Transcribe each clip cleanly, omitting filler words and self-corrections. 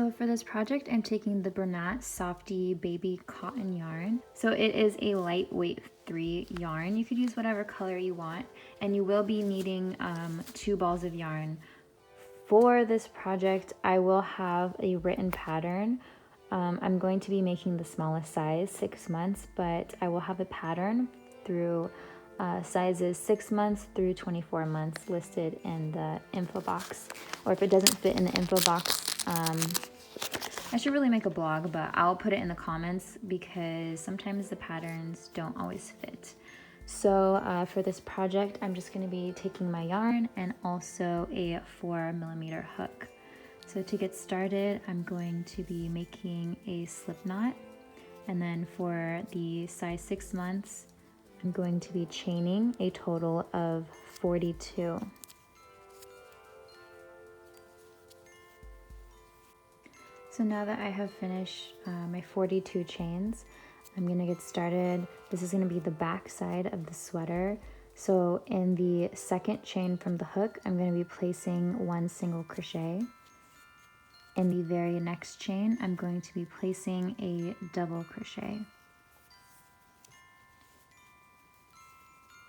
So for this project, I'm taking the Bernat Softy Baby Cotton yarn. So it is a lightweight 3 yarn. You could use whatever color you want, and you will be needing 2 balls of yarn. For this project, I will have a written pattern. I'm going to be making the smallest size, 6 months, but I will have a pattern through sizes 6 months through 24 months listed in the info box. Or if it doesn't fit in the info box, I should really make a blog, but I'll put it in the comments because sometimes the patterns don't always fit. So for this project, I'm just going to be taking my yarn and also a 4mm hook. So to get started, I'm going to be making a slip knot. And then for the size 6 months, I'm going to be chaining a total of 42. So now that I have finished my 42 chains, I'm gonna get started. This is gonna be the back side of the sweater. So in the second chain from the hook, I'm gonna be placing 1 single crochet. In the very next chain, I'm going to be placing a double crochet.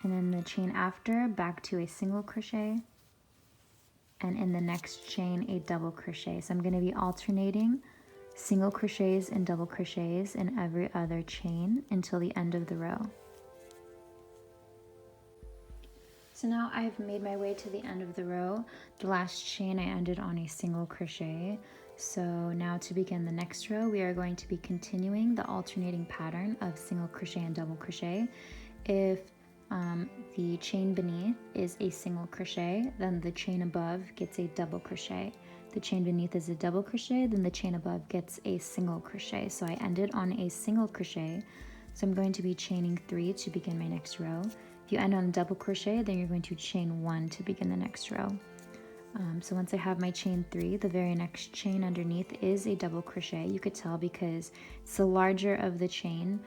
And then the chain after, back to a single crochet. And in the next chain, a double crochet. So I'm gonna be alternating single crochets and double crochets in every other chain until the end of the row. So now I've made my way to the end of the row. The last chain I ended on a single crochet. So now to begin the next row, we are going to be continuing the alternating pattern of single crochet and double crochet. If the chain beneath is a single crochet, then the chain above gets a double crochet. The chain beneath is a double crochet, then the chain above gets a single crochet. So I ended on a single crochet, so I'm going to be chaining 3 to begin my next row. If you end on a double crochet, then you're going to chain 1 to begin the next row. So once I have my chain 3, the very next chain underneath is a double crochet. You could tell because it's the larger of the chain.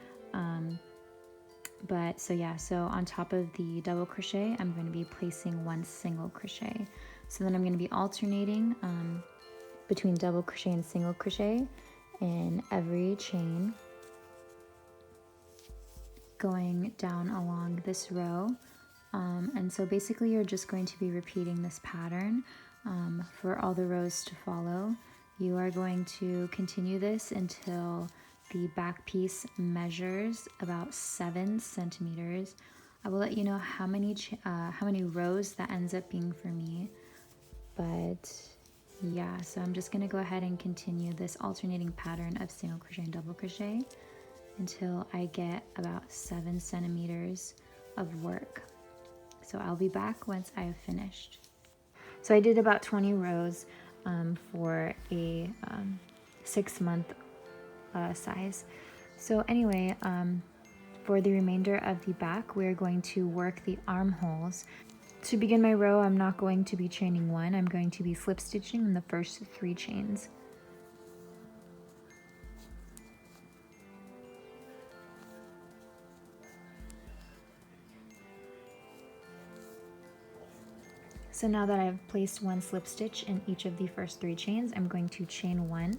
So on top of the double crochet, I'm going to be placing 1 single crochet. So then I'm going to be alternating between double crochet and single crochet in every chain, going down along this row. And so basically you're just going to be repeating this pattern for all the rows to follow. You are going to continue this until the back piece measures about 7 centimeters. I will let you know how many rows that ends up being for me. But yeah, so I'm just gonna go ahead and continue this alternating pattern of single crochet and double crochet until I get about 7 centimeters of work. So I'll be back once I have finished. So I did about 20 rows for a 6-month size. So anyway, for the remainder of the back, we're going to work the armholes. To begin my row, I'm not going to be chaining 1, I'm going to be slip stitching in the first 3 chains. So now that I've placed 1 slip stitch in each of the first 3 chains, I'm going to chain 1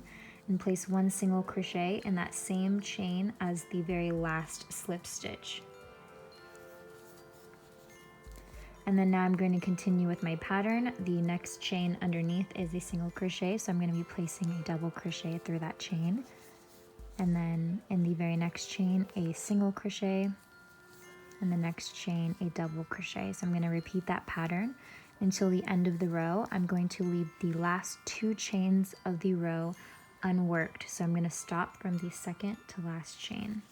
and place 1 single crochet in that same chain as the very last slip stitch. And then now I'm going to continue with my pattern. The next chain underneath is a single crochet, so I'm going to be placing a double crochet through that chain. And then in the very next chain, a single crochet, and the next chain, a double crochet. So I'm going to repeat that pattern until the end of the row. I'm going to leave the last 2 chains of the row unworked. So I'm going to stop from the second to last chain.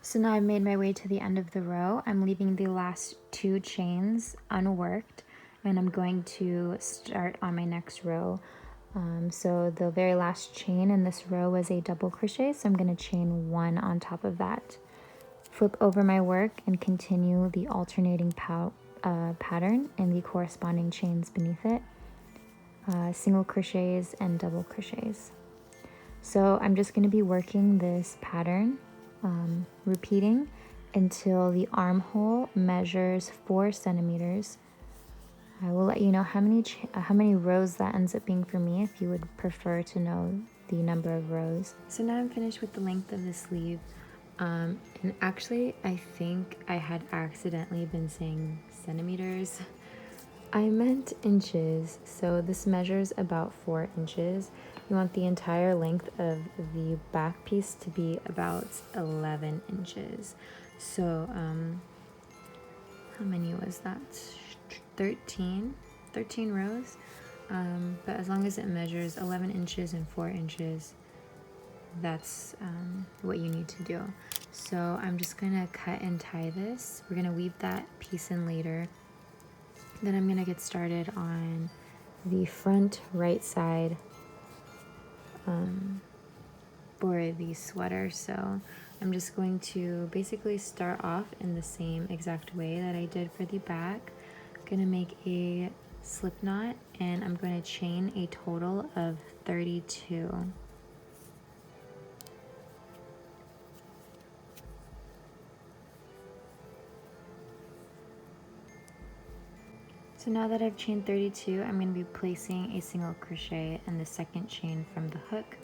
So now I've made my way to the end of the row. I'm leaving the last 2 chains unworked, and I'm going to start on my next row. So the very last chain in this row was a double crochet, so I'm going to chain 1 on top of that. Flip over my work and continue the alternating pattern in the corresponding chains beneath it. Single crochets and double crochets. So I'm just going to be working this pattern, repeating until the armhole measures 4 centimeters. I will let you know how many rows that ends up being for me if you would prefer to know the number of rows. So now I'm finished with the length of the sleeve. And actually, I think I had accidentally been saying centimeters. I meant inches. So this measures about 4 inches. You want the entire length of the back piece to be about 11 inches. So, how many was that? 13 rows. But as long as it measures 11 inches and 4 inches, that's what you need to do. So I'm just gonna cut and tie this. We're gonna weave that piece in later. Then I'm gonna get started on the front right side for the sweater. So I'm just going to basically start off in the same exact way that I did for the back. I'm gonna make a slip knot and I'm going to chain a total of 32. So now that I've chained 32, I'm going to be placing a single crochet in the second chain from the hook.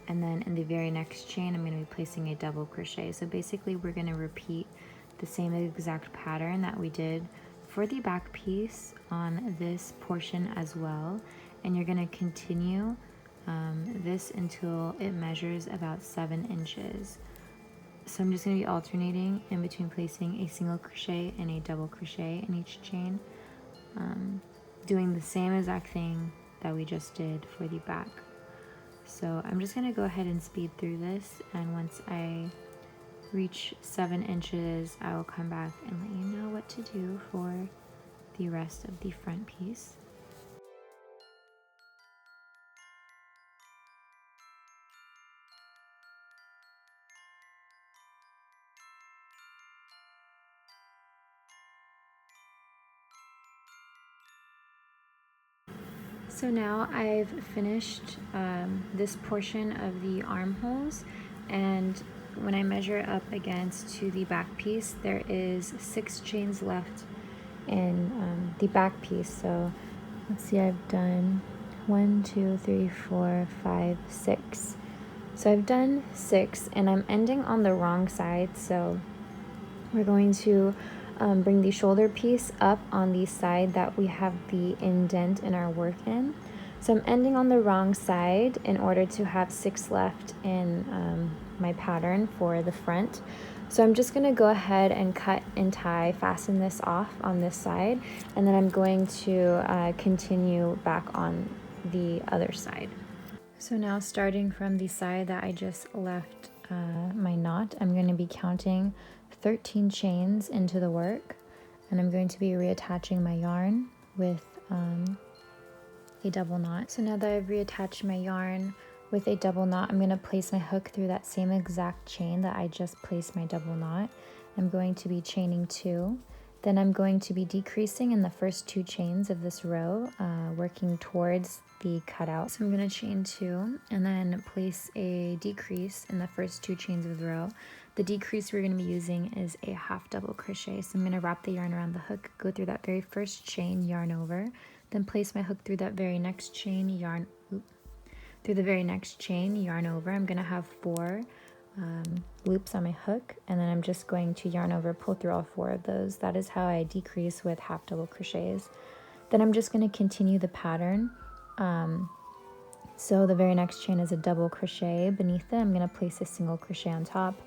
And then in the very next chain, I'm going to be placing a double crochet. So basically we're going to repeat the same exact pattern that we did for the back piece on this portion as well. And you're going to continue this until it measures about 7 inches. So I'm just going to be alternating in between placing a single crochet and a double crochet in each chain, doing the same exact thing that we just did for the back. So I'm just going to go ahead and speed through this, and once I reach 7 inches, I will come back and let you know what to do for the rest of the front piece. So now I've finished this portion of the armholes, and when I measure up against to the back piece, there is 6 chains left in the back piece. So let's see, I've done 1, 2, 3, 4, 5, 6. So I've done 6 and I'm ending on the wrong side. So we're going to bring the shoulder piece up on the side that we have the indent in our work in. So I'm ending on the wrong side in order to have 6 left in my pattern for the front. So I'm just going to go ahead and cut and tie, fasten this off on this side, and then I'm going to continue back on the other side. So now starting from the side that I just left my knot, I'm going to be counting 13 chains into the work, and I'm going to be reattaching my yarn with a double knot. So now that I've reattached my yarn with a double knot, I'm going to place my hook through that same exact chain that I just placed my double knot. I'm going to be chaining 2. Then I'm going to be decreasing in the first 2 chains of this row, working towards the cutout. So I'm going to chain 2 and then place a decrease in the first 2 chains of the row. The decrease we're going to be using is a half double crochet. So I'm going to wrap the yarn around the hook, go through that very first chain, yarn over, then place my hook through that very next chain, yarn over. I'm going to have 4 loops on my hook, and then I'm just going to yarn over, pull through all 4 of those. That is how I decrease with half double crochets. Then I'm just going to continue the pattern. So the very next chain is a double crochet. Beneath it, I'm going to place a single crochet on top,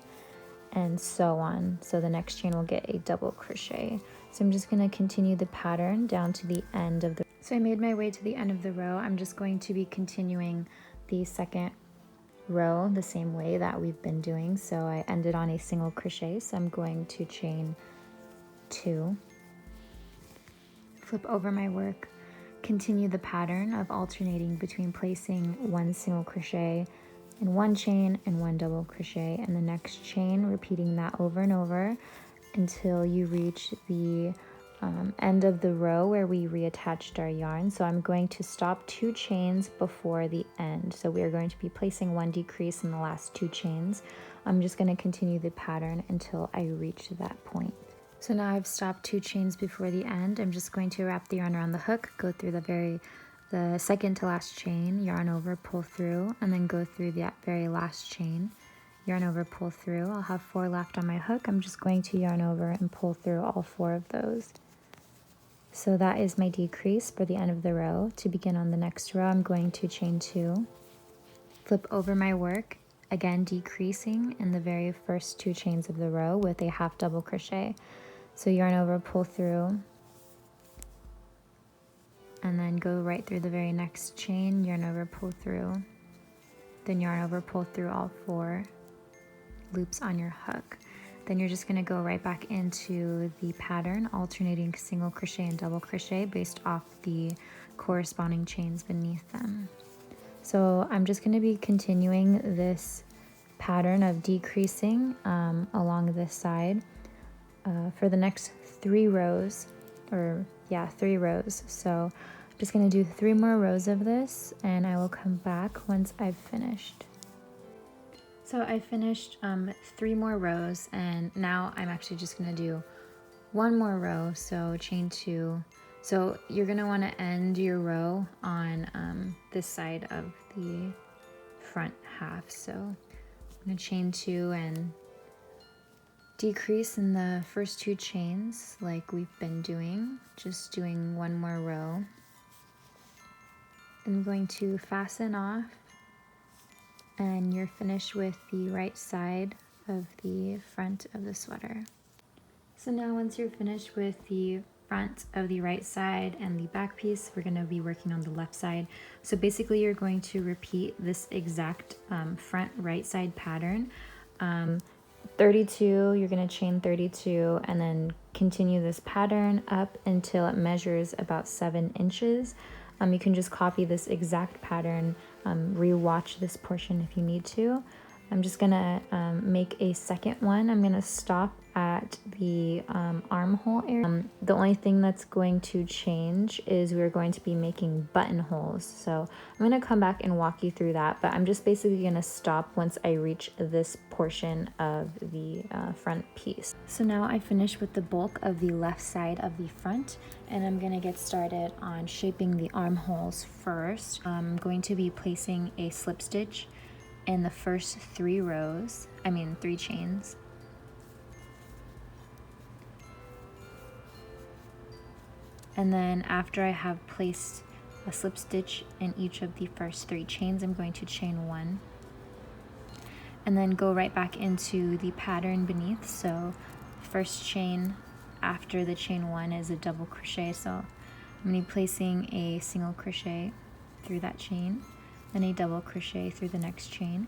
and so on. So the next chain will get a double crochet. So I'm just going to continue the pattern down to the end of the. So I made my way to the end of the row. I'm just going to be continuing the second row the same way that we've been doing. So I ended on a single crochet, so I'm going to chain 2, flip over my work, continue the pattern of alternating between placing 1 single crochet in 1 chain and 1 double crochet in the next chain, repeating that over and over until you reach the end of the row where we reattached our yarn. So I'm going to stop 2 chains before the end. So we are going to be placing 1 decrease in the last 2 chains. I'm just going to continue the pattern until I reach that point. So now I've stopped 2 chains before the end. I'm just going to wrap the yarn around the hook, go through the second to last chain, yarn over, pull through, and then go through that very last chain, yarn over, pull through. I'll have 4 left on my hook. I'm just going to yarn over and pull through all 4 of those. So that is my decrease for the end of the row. To begin on the next row, I'm going to chain 2, flip over my work, again decreasing in the very first 2 chains of the row with a half double crochet. So yarn over, pull through, and then go right through the very next chain, yarn over, pull through, then yarn over, pull through all 4 loops on your hook. Then you're just going to go right back into the pattern, alternating single crochet and double crochet based off the corresponding chains beneath them. So I'm just going to be continuing this pattern of decreasing along this side for the next 3 rows, or yeah, 3 rows. So I'm just going to do 3 more rows of this, and I will come back once I've finished. So I finished 3 more rows, and now I'm actually just going to do 1 more row, so chain 2. So you're going to want to end your row on this side of the front half. So I'm going to chain 2 and decrease in the first 2 chains like we've been doing, just doing 1 more row. I'm going to fasten off, and you're finished with the right side of the front of the sweater. So now once you're finished with the front of the right side and the back piece, we're going to be working on the left side. So basically you're going to repeat this exact front right side pattern. 32, you're going to chain 32 and then continue this pattern up until it measures about 7 inches. You can just copy this exact pattern, re-watch this portion if you need to. I'm just gonna make a second one. I'm gonna stop at the armhole area. The only thing that's going to change is we're going to be making buttonholes. So I'm gonna come back and walk you through that, but I'm just basically gonna stop once I reach this portion of the front piece. So now I finished with the bulk of the left side of the front, and I'm gonna get started on shaping the armholes first. I'm going to be placing a slip stitch in the first 3 rows, 3 chains. And then after I have placed a slip stitch in each of the first 3 chains, I'm going to chain 1. And then go right back into the pattern beneath. So first chain after the chain 1 is a double crochet. So I'm going to be placing a single crochet through that chain, then a double crochet through the next chain,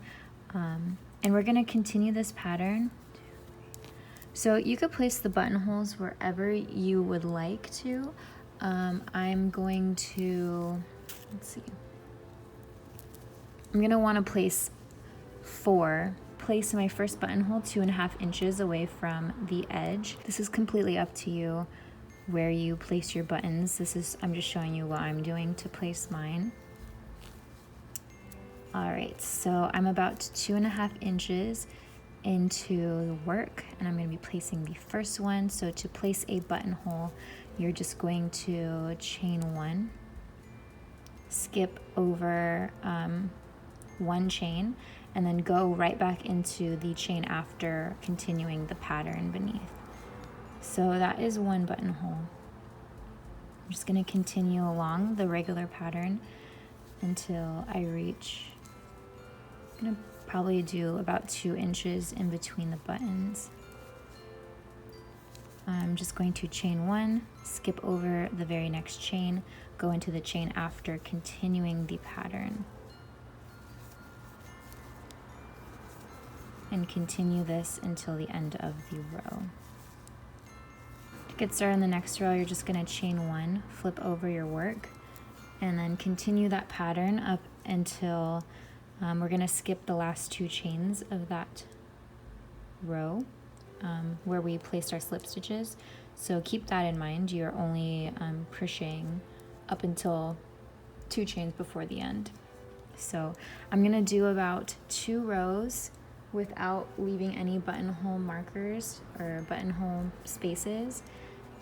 and we're going to continue this pattern. So you could place the buttonholes wherever you would like to. I'm going to, I'm going to want to place 4. Place my first buttonhole 2.5 inches away from the edge. This is completely up to you where you place your buttons. I'm just showing you what I'm doing to place mine. Alright, so I'm about 2.5 inches into the work, and I'm going to be placing the first one. So to place a buttonhole, you're just going to chain 1, skip over 1 chain, and then go right back into the chain after, continuing the pattern beneath. So that is 1 buttonhole. I'm just going to continue along the regular pattern until I reach, I'm going to probably do about 2 inches in between the buttons. I'm just going to chain 1, skip over the very next chain, go into the chain after, continuing the pattern. And continue this until the end of the row. To get started in the next row, you're just going to chain 1, flip over your work, and then continue that pattern up until we're going to skip the last 2 chains of that row where we placed our slip stitches. So keep that in mind. You're only crocheting up until 2 chains before the end. So I'm going to do about 2 rows without leaving any buttonhole markers or buttonhole spaces.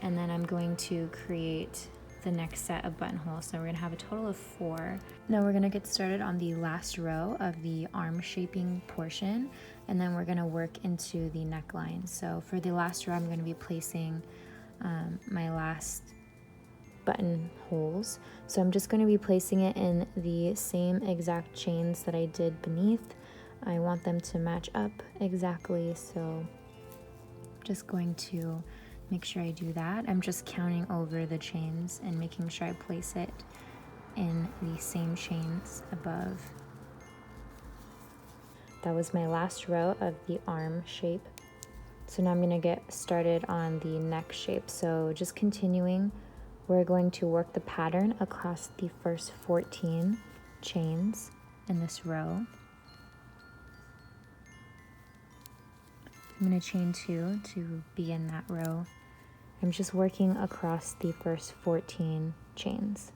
And then I'm going to create the next set of buttonholes. So we're gonna have a total of 4. Now we're gonna get started on the last row of the arm shaping portion, and then we're gonna work into the neckline. So for the last row, I'm gonna be placing my last buttonholes. So I'm just gonna be placing it in the same exact chains that I did beneath. I want them to match up exactly, so I'm just going to make sure I do that. I'm just counting over the chains and making sure I place it in the same chains above. That was my last row of the arm shape. So now I'm gonna get started on the neck shape. So just continuing, we're going to work the pattern across the first 14 chains in this row. I'm gonna chain 2 to begin that row. I'm just working across the first 14 chains.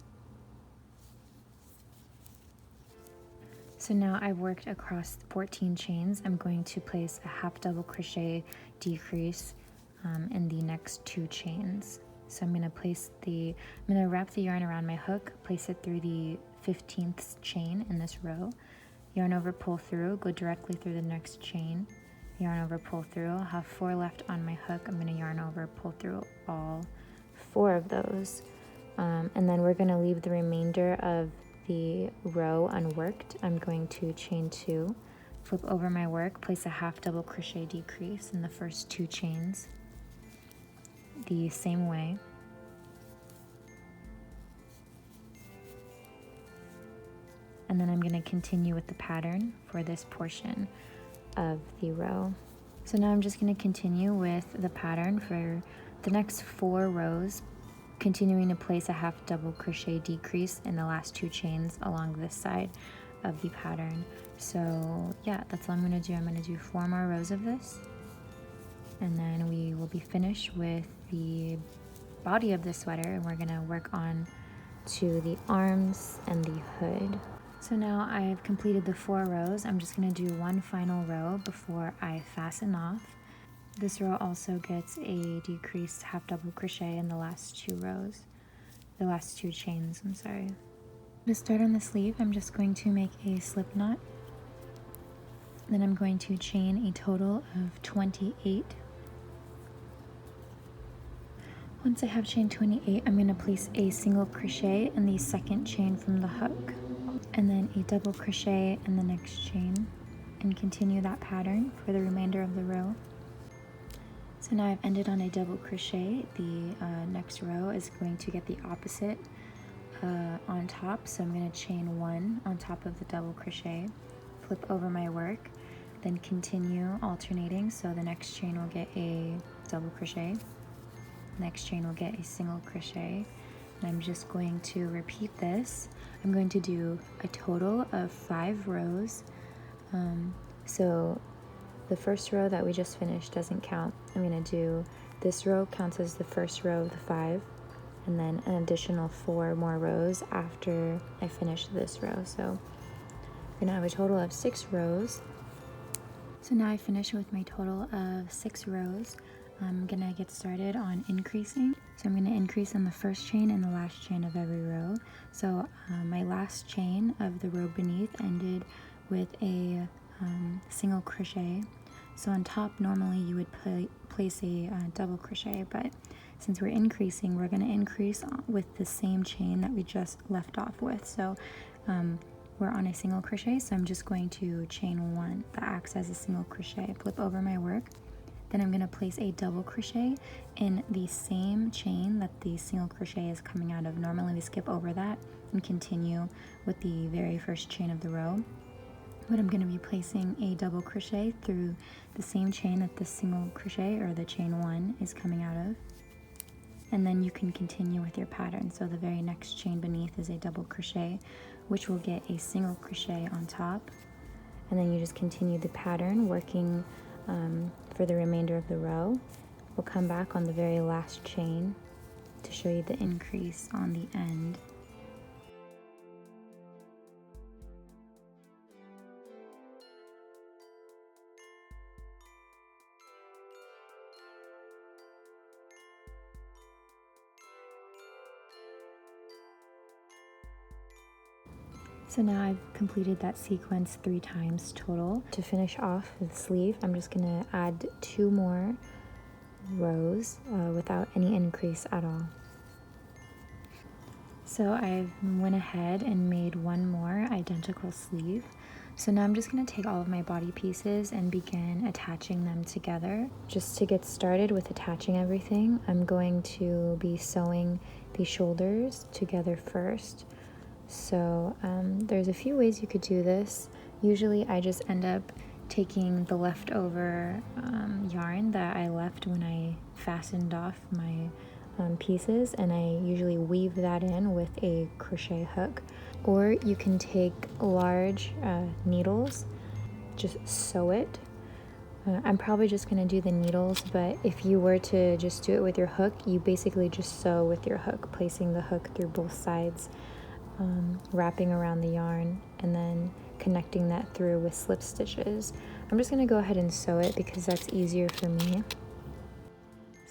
So now I've worked across 14 chains. I'm going to place a half double crochet decrease in the next 2 chains. So I'm gonna wrap the yarn around my hook, place it through the 15th chain in this row, yarn over, pull through, go directly through the next chain, yarn over, pull through. I'll have 4 left on my hook. I'm gonna yarn over, pull through all 4 of those. And then we're gonna leave the remainder of the row unworked. I'm going to chain 2, flip over my work, place a half double crochet decrease in the first 2 chains the same way. And then I'm gonna continue with the pattern for this portion of the row. So now I'm just going to continue with the pattern for the next 4 rows, continuing to place a half double crochet decrease in the last 2 chains along this side of the pattern. So yeah, that's all I'm going to do. I'm going to do 4 more rows of this, and then we will be finished with the body of the sweater, and we're going to work on to the arms and the hood. So now I've completed the 4 rows. I'm just going to do 1 final row before I fasten off. This row also gets a decreased half double crochet in the last 2 rows, the last 2 chains, I'm sorry. To start on the sleeve, I'm just going to make a slip knot. Then I'm going to chain a total of 28. Once I have chained 28, I'm going to place a single crochet in the second chain from the hook, and then a double crochet in the next chain, and continue that pattern for the remainder of the row. So now I've ended on a double crochet. The next row is going to get the opposite on top, so I'm going to chain 1 on top of the double crochet, flip over my work, then continue alternating. So the next chain will get a double crochet, next chain will get a single crochet, and I'm just going to repeat this. I'm going to do a total of 5 rows. So the first row that we just finished doesn't count. I'm going to do this row counts as the first row of the 5, and then an additional 4 more rows after I finish this row. So I'm going to have a total of 6 rows. So now I finished with my total of 6 rows. I'm going to get started on increasing. So I'm going to increase on the first chain and the last chain of every row. So my last chain of the row beneath ended with a single crochet. So on top, normally you would place a double crochet, but since we're increasing, we're going to increase with the same chain that we just left off with. So we're on a single crochet, so I'm just going to chain 1 that acts as a single crochet, flip over my work. Then I'm going to place a double crochet in the same chain that the single crochet is coming out of. Normally we skip over that and continue with the very first chain of the row. But I'm going to be placing a double crochet through the same chain that the single crochet or the chain 1 is coming out of. And then you can continue with your pattern. So the very next chain beneath is a double crochet, which will get a single crochet on top. And then you just continue the pattern, working for the remainder of the row. We'll come back on the very last chain to show you the increase on the end. So now I've completed that sequence 3 times total. To finish off the sleeve, I'm just gonna add 2 more rows without any increase at all. So I went ahead and made 1 more identical sleeve. So now I'm just going to take all of my body pieces and begin attaching them together. Just to get started with attaching everything, I'm going to be sewing the shoulders together first. So there's a few ways you could do this. Usually I just end up taking the leftover yarn that I left when I fastened off my pieces, and I usually weave that in with a crochet hook. Or you can take large needles, just sew it. I'm probably just going to do the needles, but if you were to just do it with your hook, you basically just sew with your hook, placing the hook through both sides, wrapping around the yarn, and then connecting that through with slip stitches. I'm just going to go ahead and sew it because that's easier for me.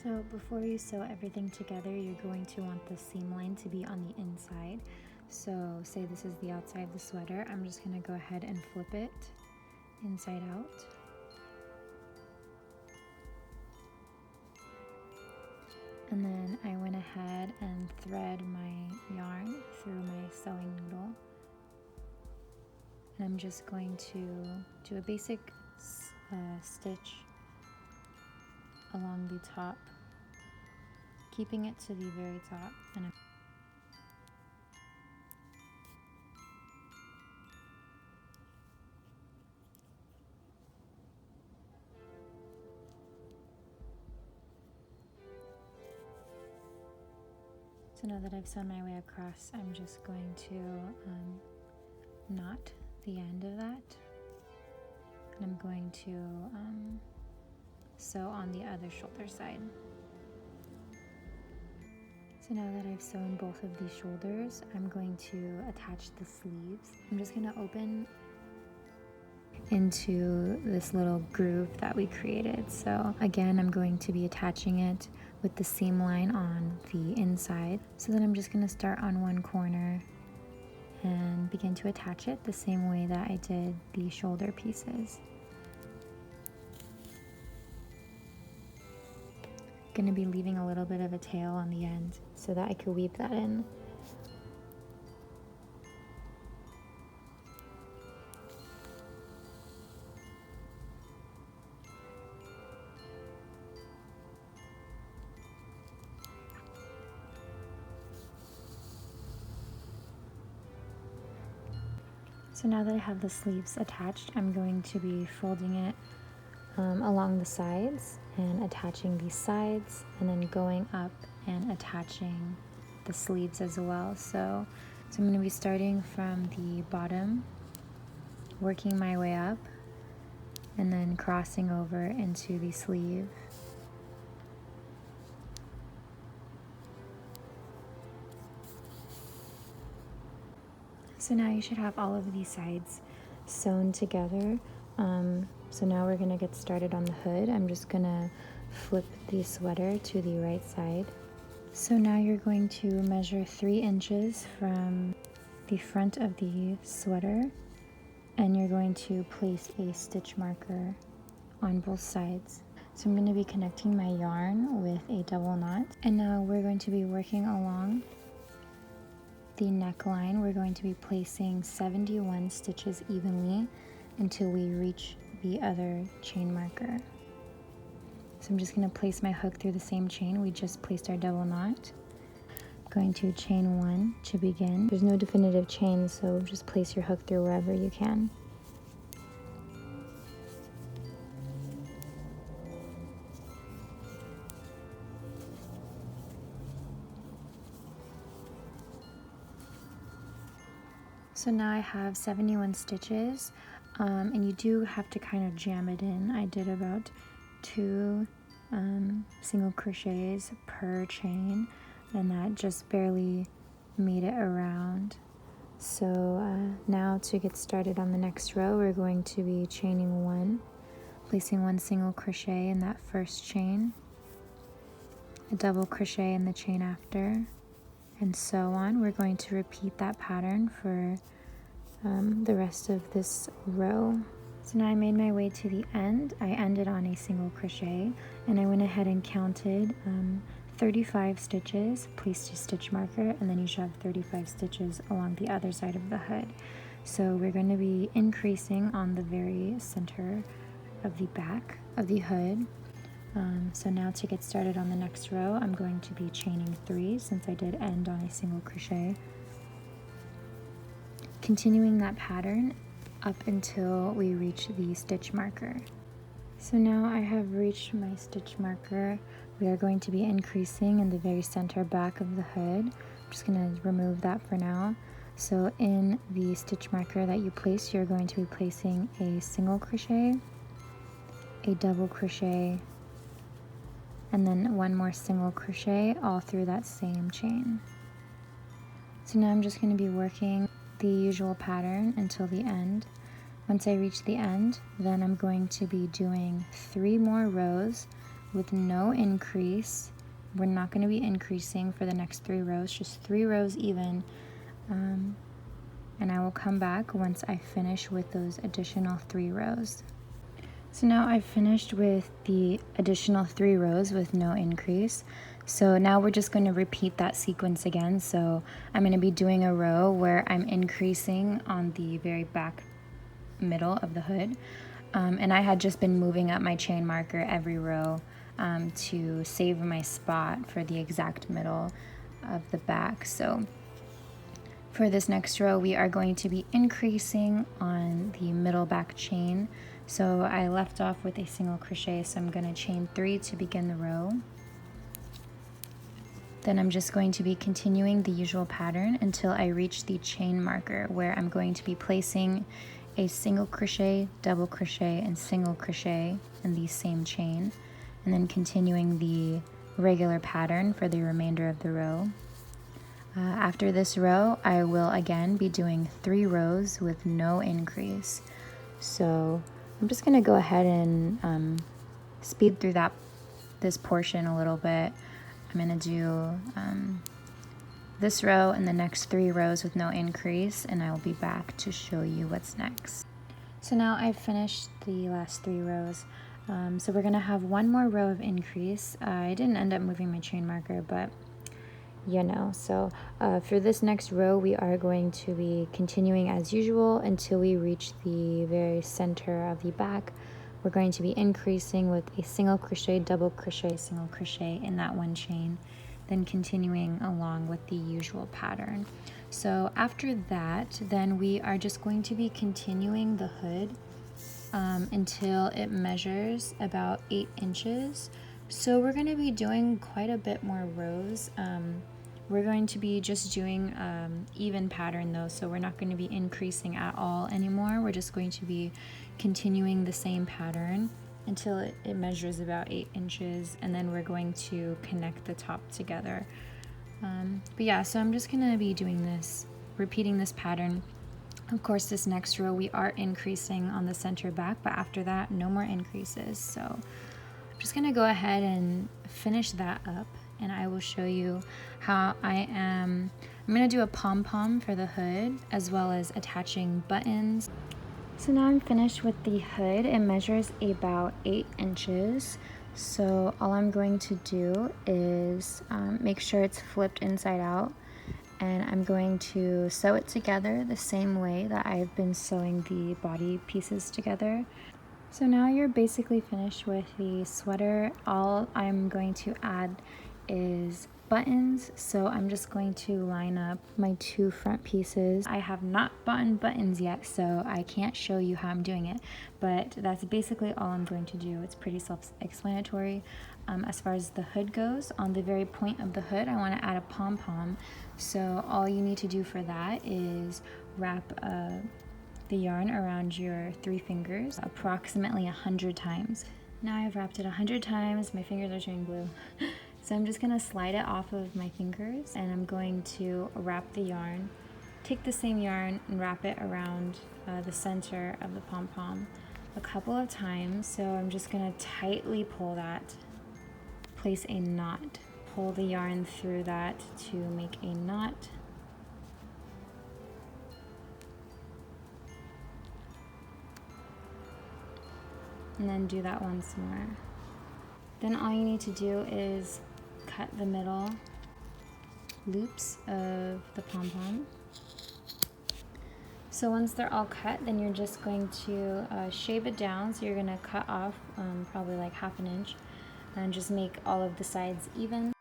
So before you sew everything together, you're going to want the seam line to be on the inside. So say this is the outside of the sweater, I'm just going to go ahead and flip it inside out. And then I went ahead and thread my yarn through my sewing needle. And I'm just going to do a basic stitch along the top, keeping it to the very top. And so now that I've sewn my way across, I'm just going to knot the end of that. And I'm going to sew on the other shoulder side. So now that I've sewn both of these shoulders, I'm going to attach the sleeves. I'm just going to open into this little groove that we created. So again, I'm going to be attaching it with the seam line on the inside. So then I'm just going to start on one corner and begin to attach it the same way that I did the shoulder pieces. Going to be leaving a little bit of a tail on the end so that I could weave that in. So now that I have the sleeves attached, I'm going to be folding it along the sides and attaching these sides, and then going up and attaching the sleeves as well. So I'm going to be starting from the bottom, working my way up, and then crossing over into the sleeve. So now you should have all of these sides sewn together. So now we're going to get started on the hood. I'm just going to flip the sweater to the right side. So now you're going to measure 3 inches from the front of the sweater, and you're going to place a stitch marker on both sides. So I'm going to be connecting my yarn with a double knot, and now we're going to be working along the neckline. We're going to be placing 71 stitches evenly until we reach the other chain marker. So I'm just going to place my hook through the same chain we just placed our double knot. I'm going to chain 1 to begin. There's no definitive chain, so just place your hook through wherever you can. So now I have 71 stitches, and you do have to kind of jam it in. I did about 2 single crochets per chain, and that just barely made it around. So now to get started on the next row, we're going to be chaining 1, placing 1 single crochet in that first chain, a double crochet in the chain after, and so on. We're going to repeat that pattern for the rest of this row. So now I made my way to the end. I ended on a single crochet, and I went ahead and counted 35 stitches, placed a stitch marker, and then you should have 35 stitches along the other side of the hood. So we're going to be increasing on the very center of the back of the hood. So now to get started on the next row, I'm going to be chaining 3 since I did end on a single crochet. Continuing that pattern up until we reach the stitch marker. So now I have reached my stitch marker. We are going to be increasing in the very center back of the hood. I'm just going to remove that for now. So in the stitch marker that you place, you're going to be placing a single crochet, a double crochet, and then one more single crochet all through that same chain. So now I'm just going to be working the usual pattern until the end. Once I reach the end, then I'm going to be doing 3 more rows with no increase. We're not going to be increasing for the next 3 rows, just 3 rows even. And I will come back once I finish with those additional 3 rows. So now I've finished with the additional 3 rows with no increase. So now we're just going to repeat that sequence again. So I'm going to be doing a row where I'm increasing on the very back middle of the hood. And I had just been moving up my chain marker every row to save my spot for the exact middle of the back. So for this next row, we are going to be increasing on the middle back chain. So I left off with a single crochet, so I'm going to chain 3 to begin the row. Then I'm just going to be continuing the usual pattern until I reach the chain marker, where I'm going to be placing a single crochet, double crochet, and single crochet in the same chain, and then continuing the regular pattern for the remainder of the row. After this row, I will again be doing 3 rows with no increase. So I'm just going to go ahead and speed through this portion a little bit. I'm going to do this row and the next 3 rows with no increase, and I will be back to show you what's next. So now I've finished the last 3 rows. So we're going to have 1 more row of increase. I didn't end up moving my chain marker, but you know. So for this next row, we are going to be continuing as usual until we reach the very center of the back. We're going to be increasing with a single crochet, double crochet, single crochet in that one chain, then continuing along with the usual pattern. So after that, then we are just going to be continuing the hood until it measures about 8 inches. So we're going to be doing quite a bit more rows. We're going to be just doing even pattern though, so we're not going to be increasing at all anymore. We're just going to be continuing the same pattern until it measures about 8 inches, and then we're going to connect the top together. But yeah, so I'm just going to be doing this, repeating this pattern. Of course, this next row we are increasing on the center back, but after that, no more increases. So I'm just going to go ahead and finish that up, and I will show you how I'm going to do a pom-pom for the hood as well as attaching buttons. So now I'm finished with the hood. It measures about 8 inches. So all I'm going to do is make sure it's flipped inside out, and I'm going to sew it together the same way that I've been sewing the body pieces together. So now you're basically finished with the sweater. All I'm going to add is buttons. So I'm just going to line up my 2 front pieces. I have not buttoned buttons yet, so I can't show you how I'm doing it, but that's basically all I'm going to do. It's pretty self-explanatory. As far as the hood goes, on the very point of the hood, I want to add a pom-pom. So all you need to do for that is wrap the yarn around your 3 fingers approximately 100 times. Now I've wrapped it 100 times. My fingers are turning blue. So I'm just going to slide it off of my fingers, and I'm going to wrap the yarn, take the same yarn and wrap it around the center of the pom-pom a couple of times. So I'm just going to tightly pull that, place a knot, pull the yarn through that to make a knot. and then do that once more. Then all you need to do is cut the middle loops of the pom-pom. So once they're all cut, then you're just going to shape it down. So you're going to cut off probably like 1/2 inch and just make all of the sides even.